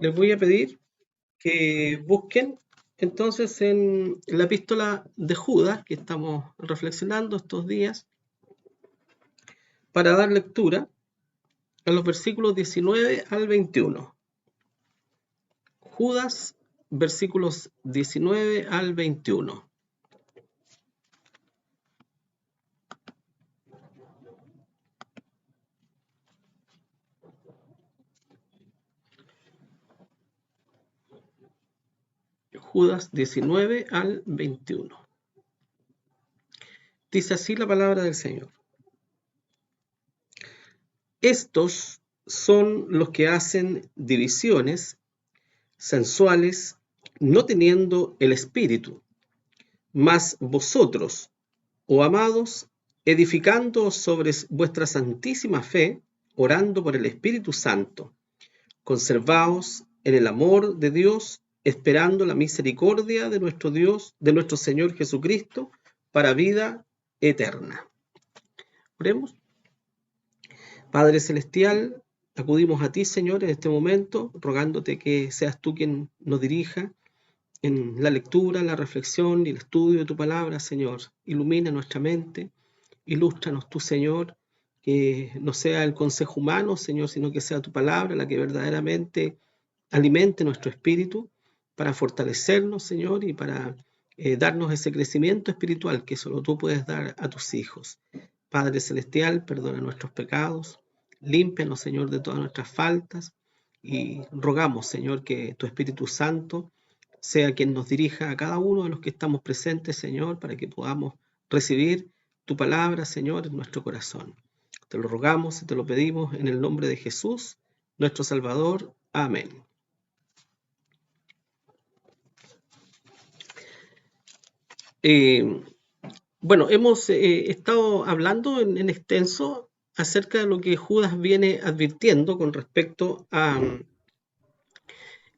les voy a pedir que busquen entonces en la epístola de Judas, que estamos reflexionando estos días, para dar lectura a los versículos 19 al 21. Judas, versículos 19 al 21. Judas 19 al 21. Dice así la palabra del Señor. Estos son los que hacen divisiones sensuales, no teniendo el espíritu. Mas vosotros, oh amados, edificando sobre vuestra santísima fe, orando por el Espíritu Santo, conservaos en el amor de Dios, esperando la misericordia de nuestro Dios, de nuestro Señor Jesucristo, para vida eterna. Oremos. Padre Celestial, acudimos a ti, Señor, en este momento, rogándote que seas tú quien nos dirija en la lectura, la reflexión y el estudio de tu palabra, Señor. Ilumina nuestra mente, ilústranos tú, Señor, que no sea el consejo humano, Señor, sino que sea tu palabra la que verdaderamente alimente nuestro espíritu para fortalecernos, Señor, y para darnos ese crecimiento espiritual que solo tú puedes dar a tus hijos. Padre Celestial, perdona nuestros pecados, límpianos, Señor, de todas nuestras faltas y rogamos, Señor, que tu Espíritu Santo sea quien nos dirija a cada uno de los que estamos presentes, Señor, para que podamos recibir tu palabra, Señor, en nuestro corazón. Te lo rogamos y te lo pedimos en el nombre de Jesús, nuestro Salvador. Amén. Bueno, hemos estado hablando en extenso acerca de lo que Judas viene advirtiendo con respecto a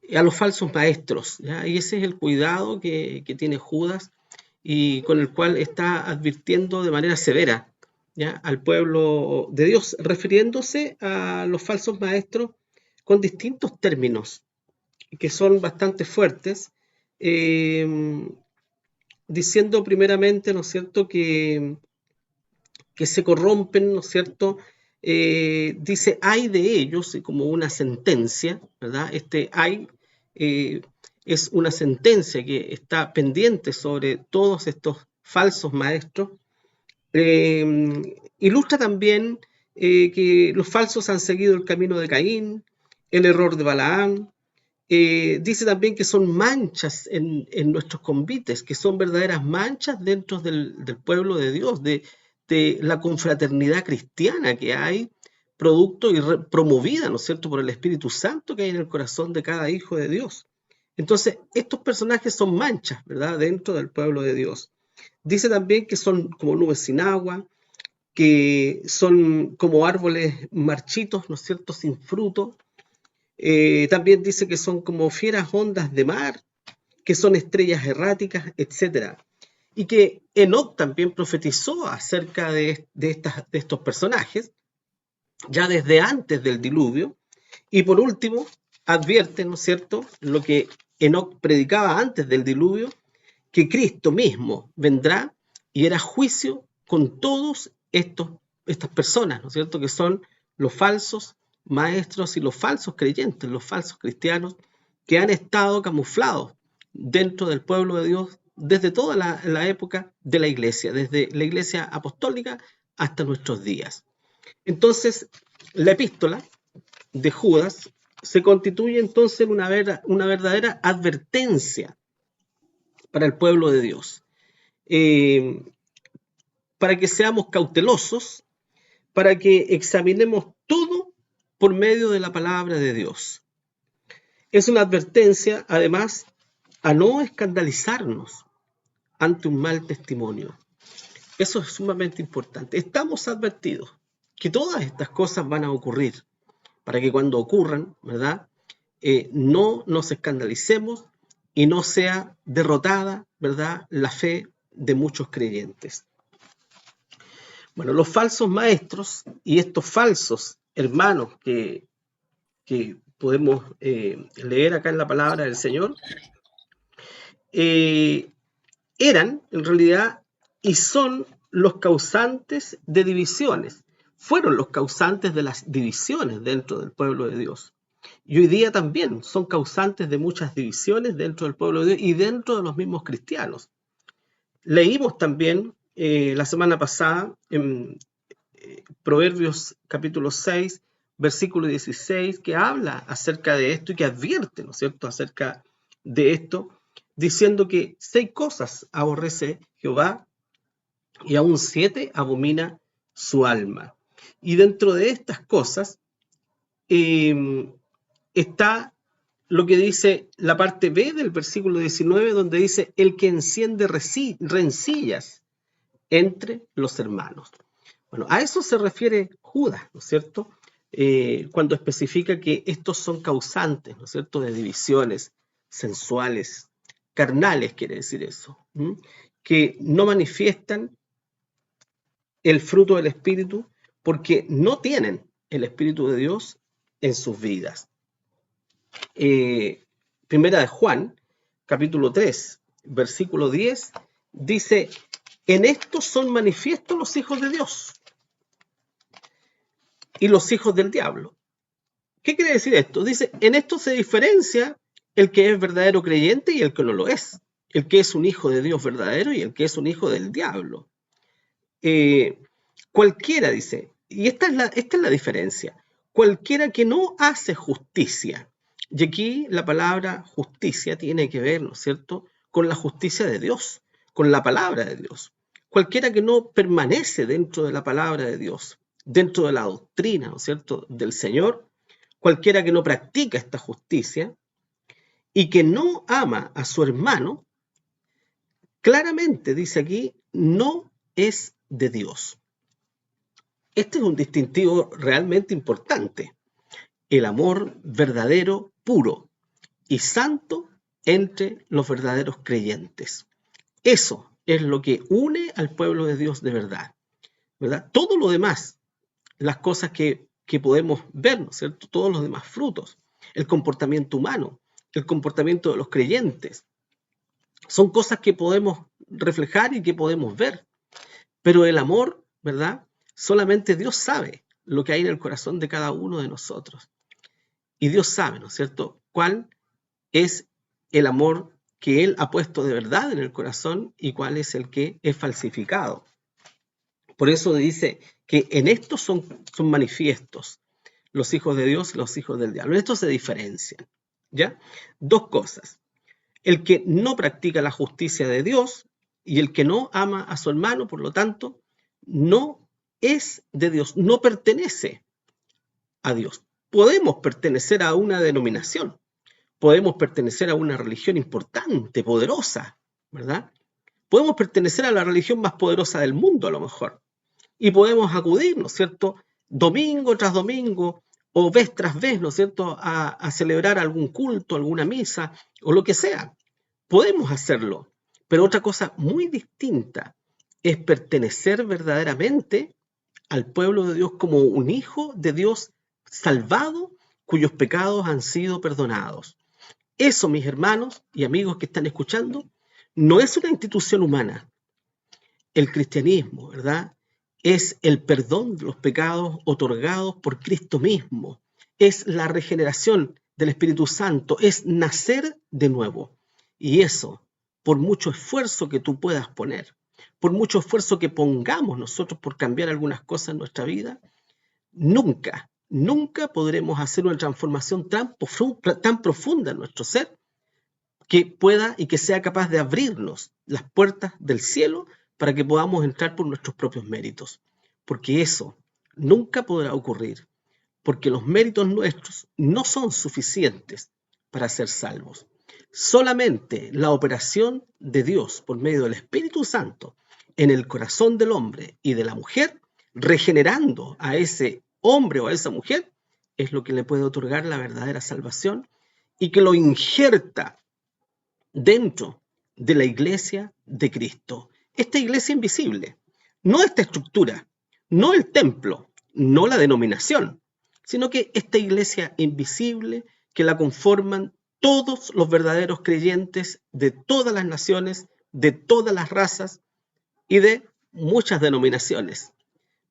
los falsos maestros, ¿ya? Y ese es el cuidado que tiene Judas y con el cual está advirtiendo de manera severa, ¿ya?, al pueblo de Dios, refiriéndose a los falsos maestros con distintos términos que son bastante fuertes, diciendo primeramente, ¿no es cierto?, que se corrompen, ¿no es cierto? Dice, ay de ellos, como una sentencia, ¿verdad? Este ay es una sentencia que está pendiente sobre todos estos falsos maestros. Ilustra también que los falsos han seguido el camino de Caín, el error de Balaam. Dice también que son manchas en nuestros convites, que son verdaderas manchas dentro del pueblo de Dios, de la confraternidad cristiana que hay, producto y promovida, ¿no es cierto?, por el Espíritu Santo que hay en el corazón de cada hijo de Dios. Entonces, estos personajes son manchas, ¿verdad?, dentro del pueblo de Dios. Dice también que son como nubes sin agua, que son como árboles marchitos, ¿no es cierto?, sin fruto. También dice que son como fieras ondas de mar, que son estrellas erráticas, etc. Y que Enoc también profetizó acerca de estos personajes, ya desde antes del diluvio. Y por último, advierte, ¿no es cierto?, lo que Enoc predicaba antes del diluvio, que Cristo mismo vendrá y hará juicio con todos estas personas, ¿no es cierto?, que son los falsos maestros y los falsos creyentes, los falsos cristianos que han estado camuflados dentro del pueblo de Dios desde toda la época de la iglesia, desde la iglesia apostólica hasta nuestros días. Entonces, la epístola de Judas se constituye entonces en una verdadera advertencia para el pueblo de Dios, para que seamos cautelosos, para que examinemos todo por medio de la palabra de Dios. Es una advertencia, además, a no escandalizarnos ante un mal testimonio. Eso es sumamente importante. Estamos advertidos que todas estas cosas van a ocurrir, para que cuando ocurran, ¿verdad?, no nos escandalicemos y no sea derrotada, ¿verdad?, la fe de muchos creyentes. Bueno, los falsos maestros y estos falsos hermanos que podemos leer acá en la palabra del Señor, eran en realidad y son los causantes de divisiones, fueron los causantes de las divisiones dentro del pueblo de Dios. Y hoy día también son causantes de muchas divisiones dentro del pueblo de Dios y dentro de los mismos cristianos. Leímos también la semana pasada en Proverbios capítulo 6, versículo 16, que habla acerca de esto y que advierte, ¿no es cierto?, acerca de esto, diciendo que 6 cosas aborrece Jehová y aún 7 abomina su alma. Y dentro de estas cosas está lo que dice la parte B del versículo 19, donde dice, el que enciende rencillas entre los hermanos. Bueno, a eso se refiere Judas, ¿no es cierto? Cuando especifica que estos son causantes, ¿no es cierto?, de divisiones sensuales, carnales, quiere decir eso, que no manifiestan el fruto del Espíritu porque no tienen el Espíritu de Dios en sus vidas. Primera de Juan, capítulo 3, versículo 10, dice, en esto son manifiestos los hijos de Dios y los hijos del diablo. ¿Qué quiere decir esto? Dice, en esto se diferencia el que es verdadero creyente y el que no lo es, el que es un hijo de Dios verdadero y el que es un hijo del diablo. Cualquiera, dice, y esta es la diferencia, cualquiera que no hace justicia, y aquí la palabra justicia tiene que ver, ¿no es cierto?, con la justicia de Dios, con la palabra de Dios. Cualquiera que no permanece dentro de la palabra de Dios, dentro de la doctrina, ¿no es cierto?, del Señor, cualquiera que no practica esta justicia y que no ama a su hermano, claramente dice aquí, no es de Dios. Este es un distintivo realmente importante. El amor verdadero, puro y santo entre los verdaderos creyentes. Eso es lo que une al pueblo de Dios de verdad, ¿verdad? Todo lo demás, las cosas que podemos ver, ¿no es cierto?, todos los demás frutos, el comportamiento humano, el comportamiento de los creyentes, son cosas que podemos reflejar y que podemos ver. Pero el amor, ¿verdad?, solamente Dios sabe lo que hay en el corazón de cada uno de nosotros. Y Dios sabe, ¿no es cierto?, cuál es el amor que Él ha puesto de verdad en el corazón y cuál es el que es falsificado. Por eso dice que en esto son manifiestos los hijos de Dios y los hijos del diablo. En esto se diferencian, ¿ya? 2 cosas. El que no practica la justicia de Dios y el que no ama a su hermano, por lo tanto, no es de Dios, no pertenece a Dios. Podemos pertenecer a una denominación, podemos pertenecer a una religión importante, poderosa, ¿verdad? Podemos pertenecer a la religión más poderosa del mundo, a lo mejor, y podemos acudir, ¿no es cierto?, domingo tras domingo, o vez tras vez, ¿no es cierto?, a celebrar algún culto, alguna misa, o lo que sea. Podemos hacerlo, pero otra cosa muy distinta es pertenecer verdaderamente al pueblo de Dios como un hijo de Dios salvado, cuyos pecados han sido perdonados. Eso, mis hermanos y amigos que están escuchando, no es una institución humana. El cristianismo, ¿verdad?, es el perdón de los pecados otorgados por Cristo mismo. Es la regeneración del Espíritu Santo, es nacer de nuevo. Y eso, por mucho esfuerzo que tú puedas poner, por mucho esfuerzo que pongamos nosotros por cambiar algunas cosas en nuestra vida, nunca podremos hacer una transformación tan profunda en nuestro ser que pueda y que sea capaz de abrirnos las puertas del cielo para que podamos entrar por nuestros propios méritos. Porque eso nunca podrá ocurrir, porque los méritos nuestros no son suficientes para ser salvos. Solamente la operación de Dios por medio del Espíritu Santo en el corazón del hombre y de la mujer, regenerando a ese hombre o a esa mujer, es lo que le puede otorgar la verdadera salvación y que lo injerta dentro de la iglesia de Cristo. Esta iglesia invisible, no esta estructura, no el templo, no la denominación, sino que esta iglesia invisible que la conforman todos los verdaderos creyentes de todas las naciones, de todas las razas y de muchas denominaciones,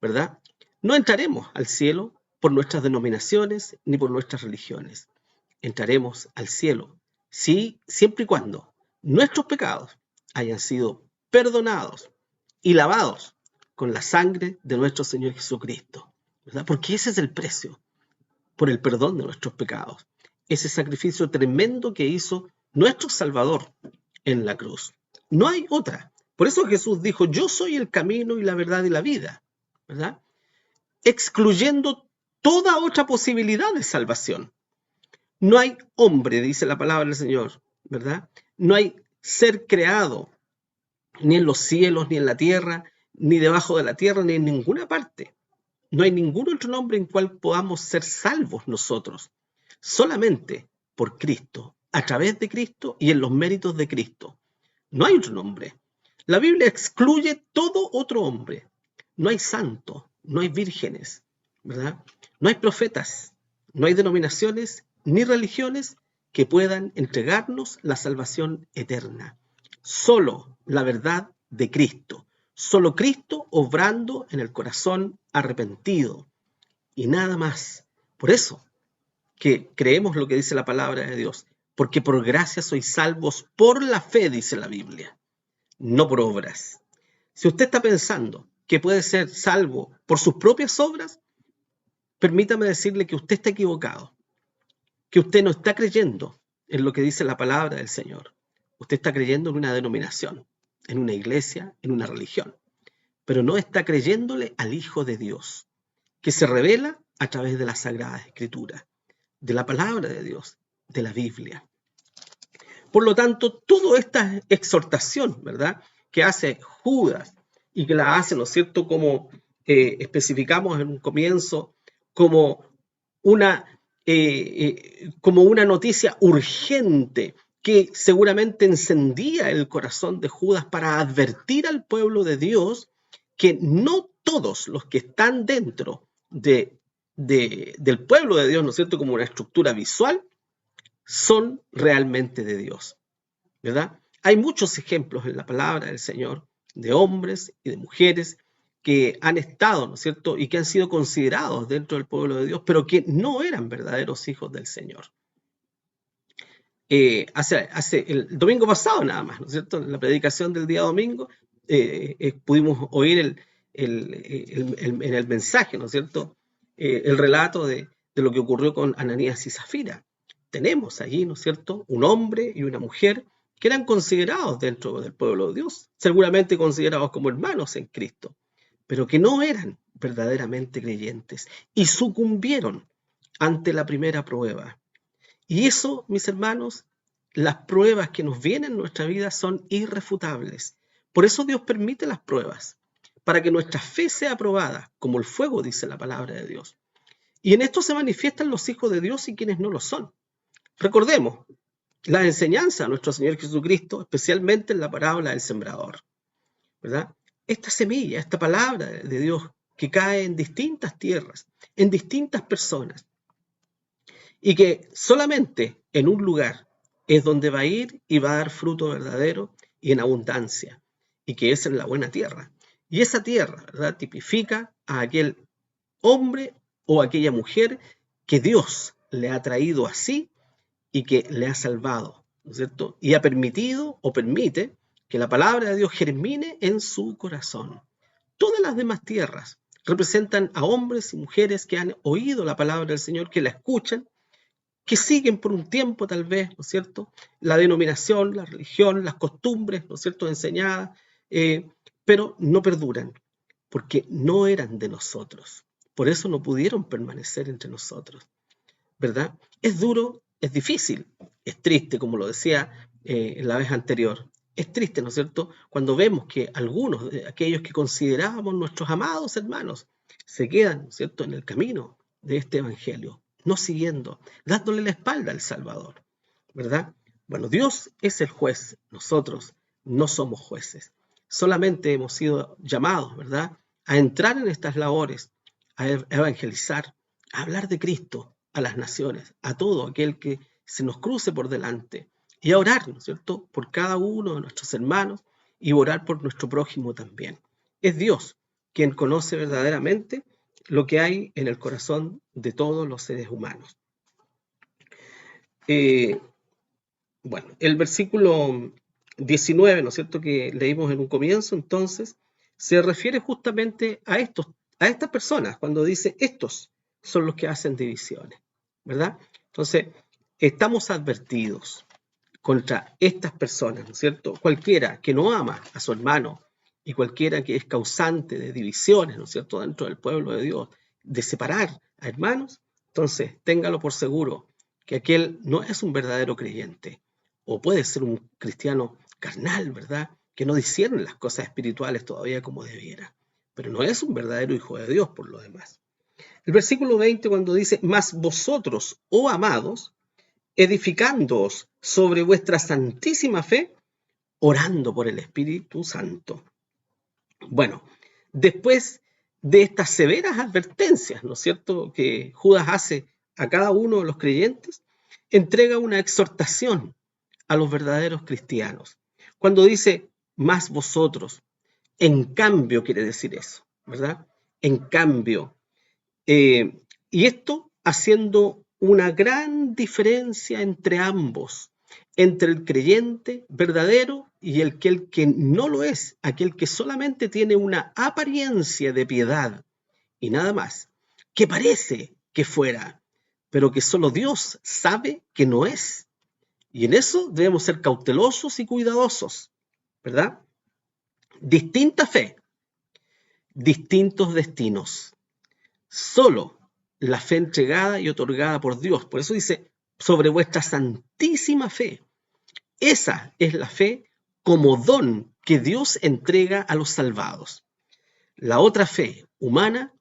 ¿verdad? No entraremos al cielo por nuestras denominaciones ni por nuestras religiones. Entraremos al cielo, sí, siempre y cuando nuestros pecados hayan sido perdonados y lavados con la sangre de nuestro Señor Jesucristo, ¿verdad? Porque ese es el precio por el perdón de nuestros pecados. Ese sacrificio tremendo que hizo nuestro Salvador en la cruz. No hay otra. Por eso Jesús dijo, yo soy el camino y la verdad y la vida, ¿verdad? Excluyendo toda otra posibilidad de salvación. No hay hombre, dice la palabra del Señor, ¿verdad? No hay ser creado, ni en los cielos, ni en la tierra, ni debajo de la tierra, ni en ninguna parte. No hay ningún otro nombre en cual podamos ser salvos nosotros. Solamente por Cristo, a través de Cristo y en los méritos de Cristo. No hay otro nombre. La Biblia excluye todo otro hombre. No hay santos, no hay vírgenes, ¿verdad? No hay profetas, no hay denominaciones ni religiones que puedan entregarnos la salvación eterna. Solo la verdad de Cristo. Solo Cristo obrando en el corazón arrepentido. Y nada más. Por eso que creemos lo que dice la palabra de Dios. Porque por gracia sois salvos por la fe, dice la Biblia, no por obras. Si usted está pensando que puede ser salvo por sus propias obras, permítame decirle que usted está equivocado, que usted no está creyendo en lo que dice la palabra del Señor. Usted está creyendo en una denominación, en una iglesia, en una religión, pero no está creyéndole al Hijo de Dios, que se revela a través de las Sagradas Escrituras, de la palabra de Dios, de la Biblia. Por lo tanto, toda esta exhortación, ¿verdad?, que hace Judas y que la hace, ¿no es cierto?, como especificamos en un comienzo, como una noticia urgente que seguramente encendía el corazón de Judas para advertir al pueblo de Dios que no todos los que están dentro del pueblo de Dios, ¿no es cierto?, como una estructura visual, son realmente de Dios, ¿verdad? Hay muchos ejemplos en la palabra del Señor de hombres y de mujeres que han estado, ¿no es cierto?, y que han sido considerados dentro del pueblo de Dios, pero que no eran verdaderos hijos del Señor. Hace el domingo pasado nada más, ¿no es cierto?, en la predicación del día domingo, pudimos oír en el mensaje, ¿no es cierto?, el relato de lo que ocurrió con Ananías y Zafira. Tenemos allí, ¿no es cierto?, un hombre y una mujer que eran considerados dentro del pueblo de Dios, seguramente considerados como hermanos en Cristo, pero que no eran verdaderamente creyentes y sucumbieron ante la primera prueba. Y eso, mis hermanos, las pruebas que nos vienen en nuestra vida son irrefutables. Por eso Dios permite las pruebas, para que nuestra fe sea probada, como el fuego, dice la palabra de Dios. Y en esto se manifiestan los hijos de Dios y quienes no lo son. Recordemos la enseñanza de nuestro Señor Jesucristo, especialmente en la parábola del sembrador, ¿verdad? Esta semilla, esta palabra de Dios que cae en distintas tierras, en distintas personas, y que solamente en un lugar es donde va a ir y va a dar fruto verdadero y en abundancia, y que es en la buena tierra. Y esa tierra, ¿verdad?, tipifica a aquel hombre o aquella mujer que Dios le ha traído así y que le ha salvado, ¿no es cierto?, y ha permitido o permite que la palabra de Dios germine en su corazón. Todas las demás tierras representan a hombres y mujeres que han oído la palabra del Señor, que la escuchan, que siguen por un tiempo tal vez, ¿no es cierto?, la denominación, la religión, las costumbres, ¿no es cierto?, enseñadas, pero no perduran, porque no eran de nosotros. Por eso no pudieron permanecer entre nosotros, ¿verdad? Es duro, es difícil, es triste, como lo decía la vez anterior. Es triste, ¿no es cierto?, cuando vemos que algunos de aquellos que considerábamos nuestros amados hermanos se quedan, ¿no es cierto?, en el camino de este evangelio, no siguiendo, dándole la espalda al Salvador, ¿verdad? Bueno, Dios es el juez, nosotros no somos jueces. Solamente hemos sido llamados, ¿verdad?, a entrar en estas labores, a evangelizar, a hablar de Cristo a las naciones, a todo aquel que se nos cruce por delante, y a orar, ¿no es cierto?, por cada uno de nuestros hermanos y orar por nuestro prójimo también. Es Dios quien conoce verdaderamente lo que hay en el corazón de todos los seres humanos. Bueno, el versículo 19, ¿no es cierto?, que leímos en un comienzo, entonces, se refiere justamente a estas personas, cuando dice estos son los que hacen divisiones, ¿verdad? Entonces, estamos advertidos contra estas personas, ¿no es cierto? Cualquiera que no ama a su hermano y cualquiera que es causante de divisiones, ¿no es cierto?, dentro del pueblo de Dios, de separar a hermanos, entonces téngalo por seguro que aquel no es un verdadero creyente, o puede ser un cristiano carnal, ¿verdad?, que no discierne las cosas espirituales todavía como debiera, pero no es un verdadero hijo de Dios por lo demás. El versículo 20 cuando dice, mas vosotros, oh amados, edificándoos sobre vuestra santísima fe, orando por el Espíritu Santo. Bueno, después de estas severas advertencias, ¿no es cierto?, que Judas hace a cada uno de los creyentes, entrega una exhortación a los verdaderos cristianos. Cuando dice, más vosotros, en cambio quiere decir eso, ¿verdad? En cambio. Y esto haciendo una gran diferencia entre ambos, entre el creyente verdadero y el que no lo es, aquel que solamente tiene una apariencia de piedad y nada más, que parece que fuera, pero que solo Dios sabe que no es. Y en eso debemos ser cautelosos y cuidadosos, ¿verdad? Distinta fe, distintos destinos. Solo la fe entregada y otorgada por Dios. Por eso dice, sobre vuestra santísima fe. Esa es la fe como don que Dios entrega a los salvados. La otra fe humana,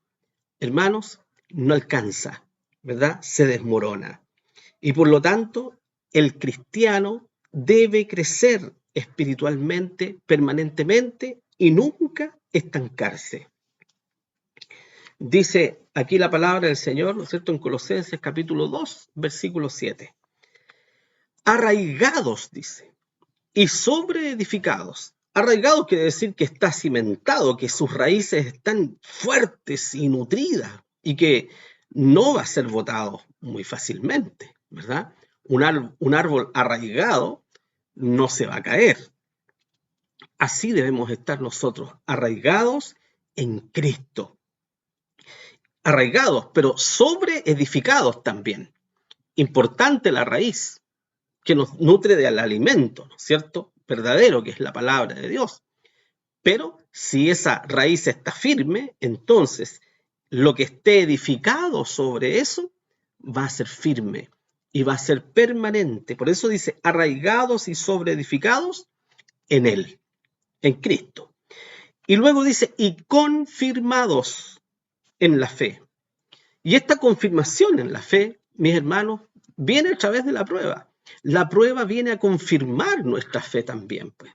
hermanos, no alcanza, ¿verdad? Se desmorona. Y por lo tanto, el cristiano debe crecer espiritualmente, permanentemente y nunca estancarse. Dice aquí la palabra del Señor, ¿no es cierto?, en Colosenses capítulo 2, versículo 7. Arraigados, dice, y sobreedificados. Arraigado quiere decir que está cimentado, que sus raíces están fuertes y nutridas y que no va a ser botado muy fácilmente, ¿verdad? Un árbol arraigado no se va a caer. Así debemos estar nosotros, arraigados en Cristo. Arraigados, pero sobreedificados también. Importante la raíz, que nos nutre del alimento, ¿no es cierto?, verdadero, que es la palabra de Dios. Pero si esa raíz está firme, entonces lo que esté edificado sobre eso va a ser firme y va a ser permanente. Por eso dice, arraigados y sobreedificados en Él, en Cristo. Y luego dice, y confirmados en la fe. Y esta confirmación en la fe, mis hermanos, viene a través de la prueba. La prueba viene a confirmar nuestra fe también, pues.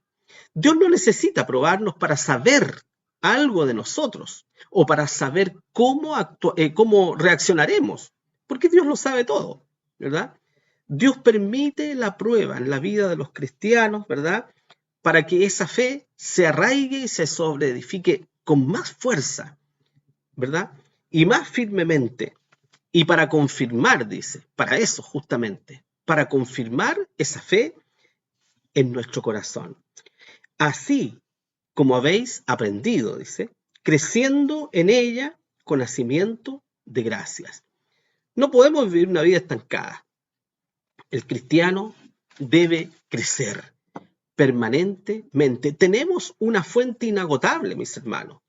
Dios no necesita probarnos para saber algo de nosotros o para saber cómo reaccionaremos, porque Dios lo sabe todo, ¿verdad? Dios permite la prueba en la vida de los cristianos, ¿verdad?, para que esa fe se arraigue y se sobreedifique con más fuerza, ¿verdad?, y más firmemente. Y para confirmar, dice, para eso justamente, para confirmar esa fe en nuestro corazón. Así como habéis aprendido, dice, creciendo en ella con nacimiento de gracias. No podemos vivir una vida estancada. El cristiano debe crecer permanentemente. Tenemos una fuente inagotable, mis hermanos.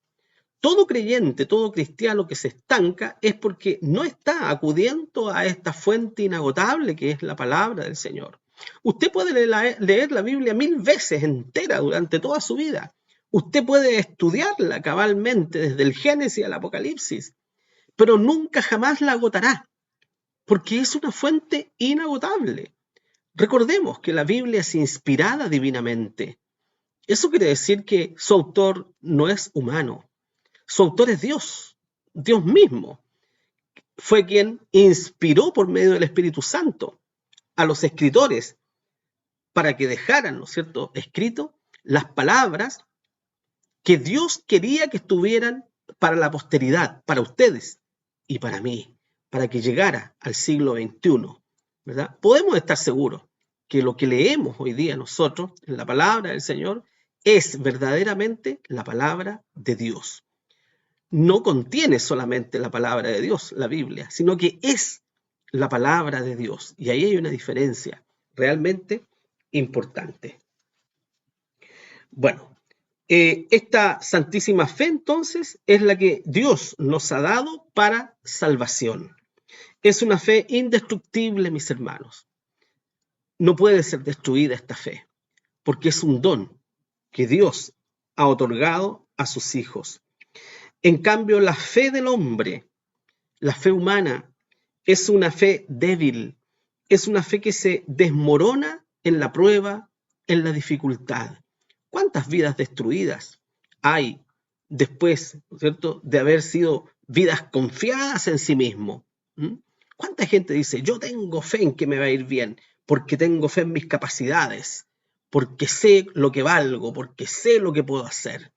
Todo creyente, todo cristiano que se estanca es porque no está acudiendo a esta fuente inagotable que es la palabra del Señor. Usted puede leer la Biblia 1000 veces entera durante toda su vida. Usted puede estudiarla cabalmente desde el Génesis al Apocalipsis, pero nunca jamás la agotará, porque es una fuente inagotable. Recordemos que la Biblia es inspirada divinamente. Eso quiere decir que su autor no es humano. Su autor es Dios, Dios mismo. fue quien inspiró por medio del Espíritu Santo a los escritores para que dejaran, ¿no es cierto?, escrito las palabras que Dios quería que estuvieran para la posteridad, para ustedes y para mí, para que llegara al siglo XXI, ¿verdad? Podemos estar seguros que lo que leemos hoy día nosotros en la palabra del Señor es verdaderamente la palabra de Dios. No contiene solamente la palabra de Dios, la Biblia, sino que es la palabra de Dios. Y ahí hay una diferencia realmente importante. Bueno, esta santísima fe entonces es la que Dios nos ha dado para salvación. Es una fe indestructible, mis hermanos. No puede ser destruida esta fe, porque es un don que Dios ha otorgado a sus hijos. En cambio, la fe del hombre, la fe humana, es una fe débil, es una fe que se desmorona en la prueba, en la dificultad. ¿Cuántas vidas destruidas hay después, ¿no es cierto?, de haber sido vidas confiadas en sí mismo? ¿Cuánta gente dice, yo tengo fe en que me va a ir bien, porque tengo fe en mis capacidades, porque sé lo que valgo, porque sé lo que puedo hacer?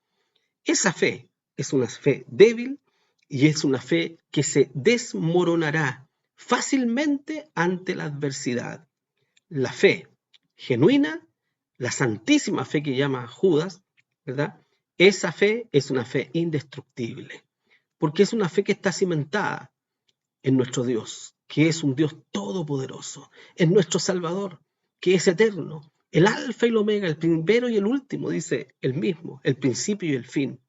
Esa fe es una fe débil y es una fe que se desmoronará fácilmente ante la adversidad. La fe genuina, la santísima fe que llama Judas, ¿verdad? Esa fe es una fe indestructible, porque es una fe que está cimentada en nuestro Dios, que es un Dios todopoderoso, en nuestro Salvador, que es eterno, el alfa y el omega, el primero y el último, dice el mismo, el principio y el fin,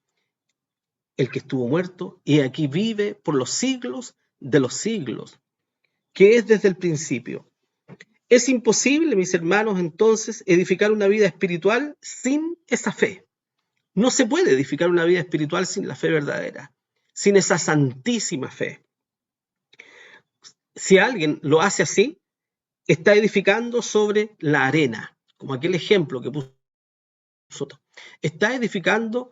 el que estuvo muerto y aquí vive por los siglos de los siglos, que es desde el principio. Es imposible, mis hermanos, entonces, edificar una vida espiritual sin esa fe. No se puede edificar una vida espiritual sin la fe verdadera, sin esa santísima fe. Si alguien lo hace así, está edificando sobre la arena, como aquel ejemplo que puso. Está edificando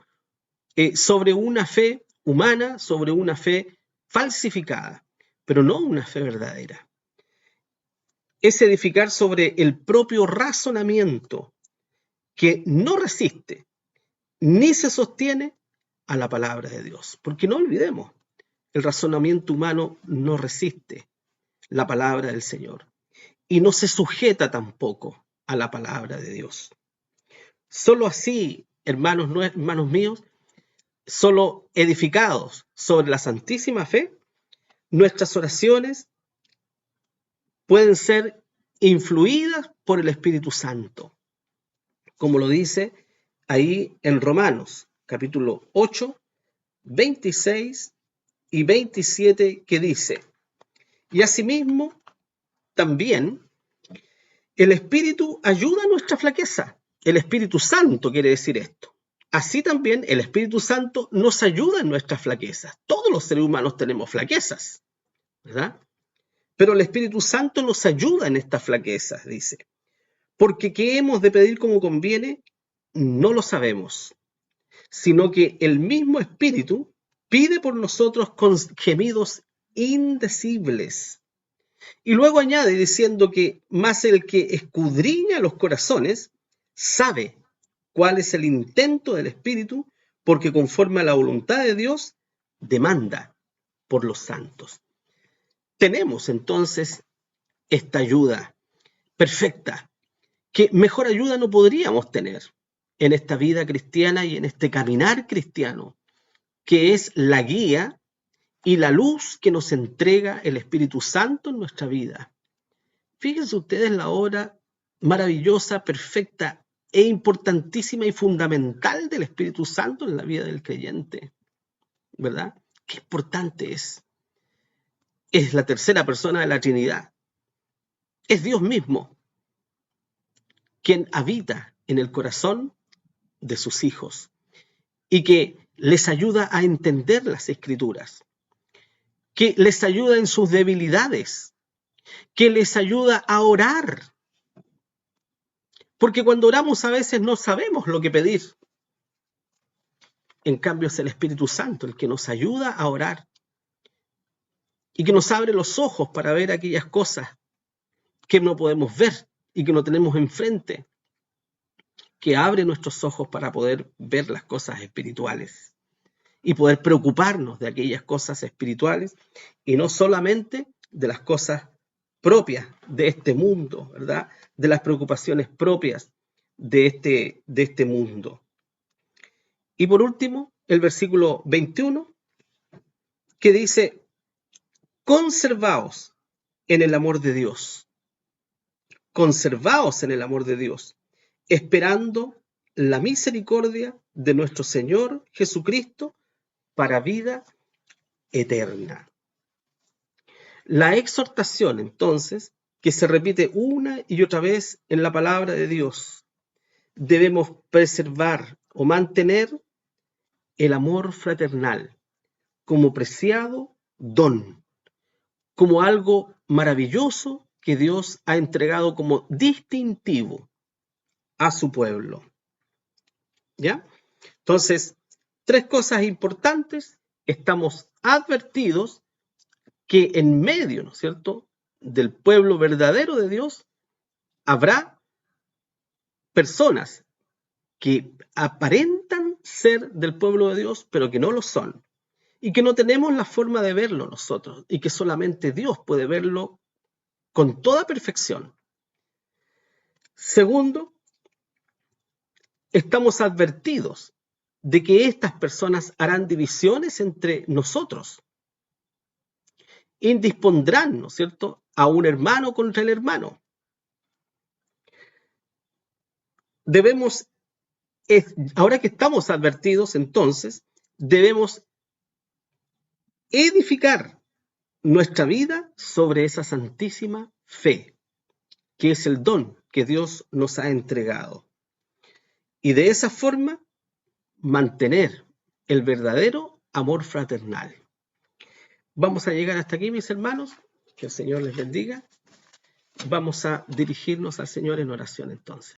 sobre una fe humana, sobre una fe falsificada, pero no una fe verdadera. Es edificar sobre el propio razonamiento que no resiste ni se sostiene a la palabra de Dios. Porque no olvidemos, el razonamiento humano no resiste la palabra del Señor y no se sujeta tampoco a la palabra de Dios. Solo así, hermanos míos, solo edificados sobre la santísima fe, nuestras oraciones pueden ser influidas por el Espíritu Santo, como lo dice ahí en Romanos, capítulo 8, 26 y 27, que dice, y asimismo también el Espíritu ayuda a nuestra flaqueza. El Espíritu Santo quiere decir esto. Así también el Espíritu Santo nos ayuda en nuestras flaquezas. Todos los seres humanos tenemos flaquezas, ¿verdad? Pero el Espíritu Santo nos ayuda en estas flaquezas, dice. Porque ¿qué hemos de pedir como conviene? No lo sabemos, sino que el mismo Espíritu pide por nosotros con gemidos indecibles. Y luego añade diciendo que más el que escudriña los corazones sabe cuál es el intento del Espíritu, porque conforme a la voluntad de Dios demanda por los santos. Tenemos entonces esta ayuda perfecta, que mejor ayuda no podríamos tener en esta vida cristiana y en este caminar cristiano, que es la guía y la luz que nos entrega el Espíritu Santo en nuestra vida. Fíjense ustedes la obra maravillosa, perfecta e importantísima y fundamental del Espíritu Santo en la vida del creyente, ¿verdad? Qué importante es. Es la tercera persona de la Trinidad. Es Dios mismo quien habita en el corazón de sus hijos y que les ayuda a entender las Escrituras, que les ayuda en sus debilidades, que les ayuda a orar. Porque cuando oramos a veces no sabemos lo que pedir. En cambio es el Espíritu Santo el que nos ayuda a orar. y que nos abre los ojos para ver aquellas cosas que no podemos ver y que no tenemos enfrente, que abre nuestros ojos para poder ver las cosas espirituales y poder preocuparnos de aquellas cosas espirituales y no solamente de las cosas propias de este mundo, ¿verdad? De las preocupaciones propias de este mundo. Y por último, el versículo 21, que dice, conservaos en el amor de Dios. Conservaos en el amor de Dios, esperando la misericordia de nuestro Señor Jesucristo para vida eterna. La exhortación, entonces, que se repite una y otra vez en la palabra de Dios, debemos preservar o mantener el amor fraternal como preciado don, como algo maravilloso que Dios ha entregado como distintivo a su pueblo. ¿Ya? Entonces, tres cosas importantes. Estamos advertidos que en medio, ¿no es cierto?, del pueblo verdadero de Dios, habrá personas que aparentan ser del pueblo de Dios, pero que no lo son, y que no tenemos la forma de verlo nosotros, y que solamente Dios puede verlo con toda perfección. Segundo, estamos advertidos de que estas personas harán divisiones entre nosotros, indispondrán, ¿no es cierto?, a un hermano contra el hermano. Debemos, ahora que estamos advertidos, entonces, debemos edificar nuestra vida sobre esa santísima fe, que es el don que Dios nos ha entregado. Y de esa forma, mantener el verdadero amor fraternal. Vamos a llegar hasta aquí, mis hermanos. Que el Señor les bendiga. Vamos a dirigirnos al Señor en oración entonces.